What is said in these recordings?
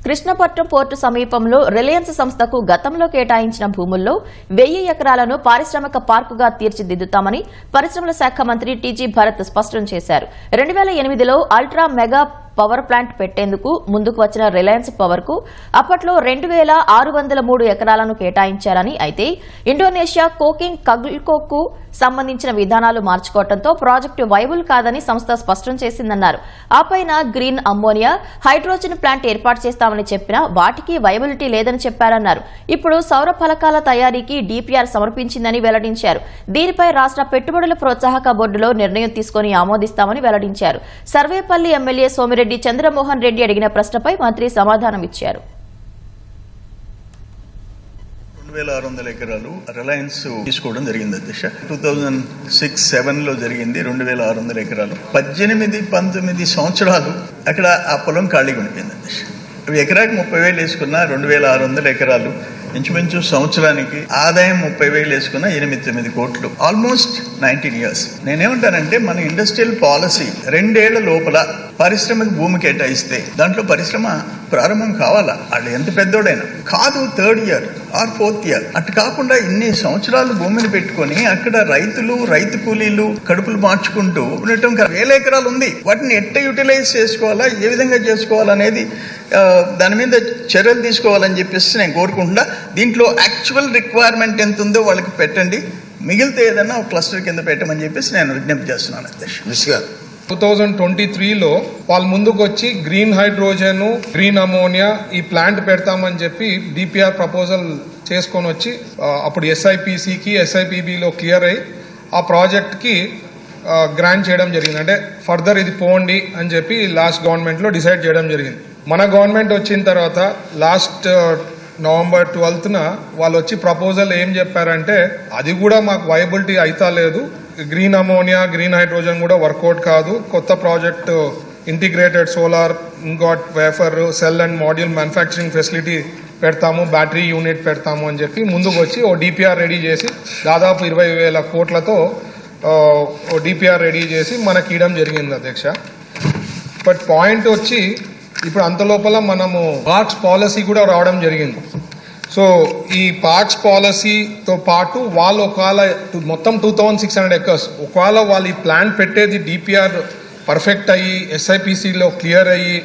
Krishnapatnam port సమీపంలో Reliance సంస్థకు గతంలో కేటాయించిన భూముల్లో 1000 ఎకరాలను పారిశ్రామిక పార్కుగా తీర్చిదిద్దుతామని పరిశ్రమల శాఖ మంత్రి టీజీ భరత్ స్పష్టం చేశారు. 2008లో అల్ట్రా మెగా పవర్ ప్లాంట్ పెట్టేందుకు ముందుకు వచ్చిన రిలయన్స్ పవర్ కు అప్పట్లో 2603 ఎకరాలను కేటాయించారని, అయితే ఇండోనేషియా కోకింగ్ కగ్ల్కోకు సంబంధించిన విధానాలు మార్చుకోవడంతో ప్రాజెక్టు వైబుల్ కాదని సంస్థ స్పష్టం చేసిందన్నారు. ఆపైన గ్రీన్ అమ్మోనియా, హైడ్రోజన్ ప్లాంట్ ఏర్పాటు చేస్తామని చెప్పినా వాటికి వైబిలిటీ లేదని చెప్పారన్నారు. ఇప్పుడు సౌర ఫలకాల తయారీకి డీపీఆర్ సమర్పించిందని వెల్లడించారు. దీనిపై రాష్ట్ర పెట్టుబడుల ప్రోత్సాహక బోర్డులో నిర్ణయం తీసుకుని ఆమోదిస్తామని వెల్లడించారు. సర్వేపల్లి ఎమ్మెల్యే సోమిరెడ్డి చంద్రమోహన్ రెడ్డి అడిగిన ప్రశ్నపై మంత్రి సమాధానమిచ్చారు. 2600 ఎకరాలు రిలయన్స్ తీసుకోవడం జరిగింది అధ్యక్ష. 2006-07లో జరిగింది. 2600 ఎకరాలు 18-19 సంవత్సరాలు అక్కడ ఆ పొలం ఖాళీగా ఉండిపోయింది అధ్యక్ష. ఎకరాకి 30,000 వేసుకున్న 2600 ఎకరాలు ఇంచుమించు సంవత్సరానికి ఆదాయం 30,000 వేసుకున్న 8-9 కోట్లు, ఆల్మోస్ట్ 19 years. నేనేమంటానంటే మన ఇండస్ట్రియల్ పాలసీ 2 ఏళ్ల లోపల పారిశ్రామిక భూమి కేటాయిస్తే దాంట్లో పరిశ్రమ ప్రారంభం కావాలా, వాళ్ళు ఎంత పెద్దోడైనా కాదు. 3rd year or 4th year అటు కాకుండా ఇన్ని సంవత్సరాలు భూమిని పెట్టుకొని అక్కడ రైతు కూలీలు కడుపులు మార్చుకుంటూ ఉండటం 1000 ఎకరాలు ఉంది. వాటిని ఎట్ట యూటిలైజ్ చేసుకోవాలా, ఏ విధంగా చేసుకోవాలనేది దాని మీద చర్యలు తీసుకోవాలని చెప్పేసి నేను కోరుకుంటున్నా. దీంట్లో యాక్చువల్ రిక్వైర్మెంట్ ఎంత ఉందో వాళ్ళకి పెట్టండి, మిగిలితే ఏదన్నా ఒక క్లస్టర్ కింద పెట్టమని చెప్పేసి నేను విజ్ఞప్తి చేస్తున్నాను అధ్యక్ష. 2023లో వాళ్ళు ముందుకు వచ్చి గ్రీన్ హైడ్రోజన్, గ్రీన్ అమోనియా ఈ ప్లాంట్ పెడతామని చెప్పి డిపిఆర్ ప్రపోజల్ చేసుకొని వచ్చి అప్పుడు ఎస్ఐపిసికి ఎస్ఐపిబిలో క్లియర్ అయ్యి ఆ ప్రాజెక్ట్కి గ్రాంట్ చేయడం జరిగింది. అంటే ఫర్దర్ ఇది పోండి అని చెప్పి లాస్ట్ గవర్నమెంట్లో డిసైడ్ చేయడం జరిగింది. మన గవర్నమెంట్ వచ్చిన తర్వాత లాస్ట్ November 12న వాళ్ళు వచ్చి ప్రపోజల్ ఏం చెప్పారంటే అది కూడా మాకు వైబిలిటీ అయితా లేదు, గ్రీన్ అమోనియా గ్రీన్ హైడ్రోజన్ కూడా వర్కౌట్ కాదు, కొత్త project integrated solar ingot wafer cell and module manufacturing facility పెడతాము, బ్యాటరీ యూనిట్ పెడతాము అని చెప్పి ముందుకు వచ్చి ఓ డిపిఆర్ రెడీ చేసి దాదాపు 20,000 కోట్లతో ఓ డిపిఆర్ రెడీ చేసి మనకి ఇవ్వడం జరిగింది అధ్యక్ష. బట్ పాయింట్ వచ్చి ఇప్పుడు అంత లోపల మనము పార్క్స్ పాలసీ కూడా రావడం జరిగింది. సో ఈ పార్క్స్ పాలసీతో పాటు వాళ్ళు ఒకవేళ మొత్తం 2600 ఎకర్స్ ఒకవేళ వాళ్ళు ఈ ప్లాన్ పెట్టేది డిపిఆర్ పర్ఫెక్ట్ అయ్యి ఎస్ఐపిసిలో క్లియర్ అయ్యి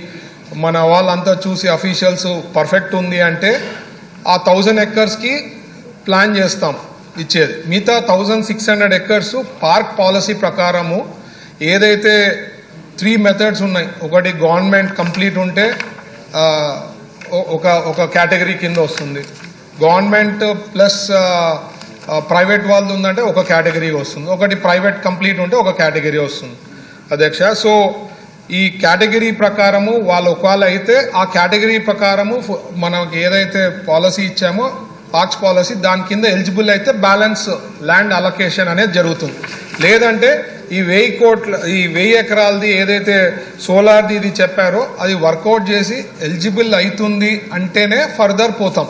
మన వాళ్ళంతా చూసి అఫీషియల్స్ పర్ఫెక్ట్ ఉంది అంటే ఆ 1000 ఎకర్స్కి ప్లాన్ చేస్తాం ఇచ్చేది. మిగతా 1600 ఎకర్స్ పార్క్ పాలసీ ప్రకారము ఏదైతే 3 మెథడ్స్ ఉన్నాయి. ఒకటి గవర్నమెంట్ కంప్లీట్ ఉంటే ఒక కేటగిరీ కింద వస్తుంది, గవర్నమెంట్ ప్లస్ ప్రైవేట్ వాళ్ళది ఉందంటే ఒక కేటగిరీ వస్తుంది, ఒకటి ప్రైవేట్ కంప్లీట్ ఉంటే ఒక కేటగిరీ వస్తుంది అధ్యక్ష. సో ఈ కేటగిరీ ప్రకారము వాళ్ళు ఒకవేళ అయితే ఆ కేటగిరీ ప్రకారము మనకి ఏదైతే పాలసీ ఇచ్చామో పార్క్స్ పాలసీ దాని కింద ఎలిజిబుల్ అయితే బ్యాలెన్స్ ల్యాండ్ అలొకేషన్ అనేది జరుగుతుంది. లేదంటే ఈ 1000 ఎకరాలది ఏదైతే సోలార్ది ఇది చెప్పారో అది వర్కౌట్ చేసి ఎలిజిబుల్ అవుతుంది అంటేనే ఫర్దర్ పోతాం.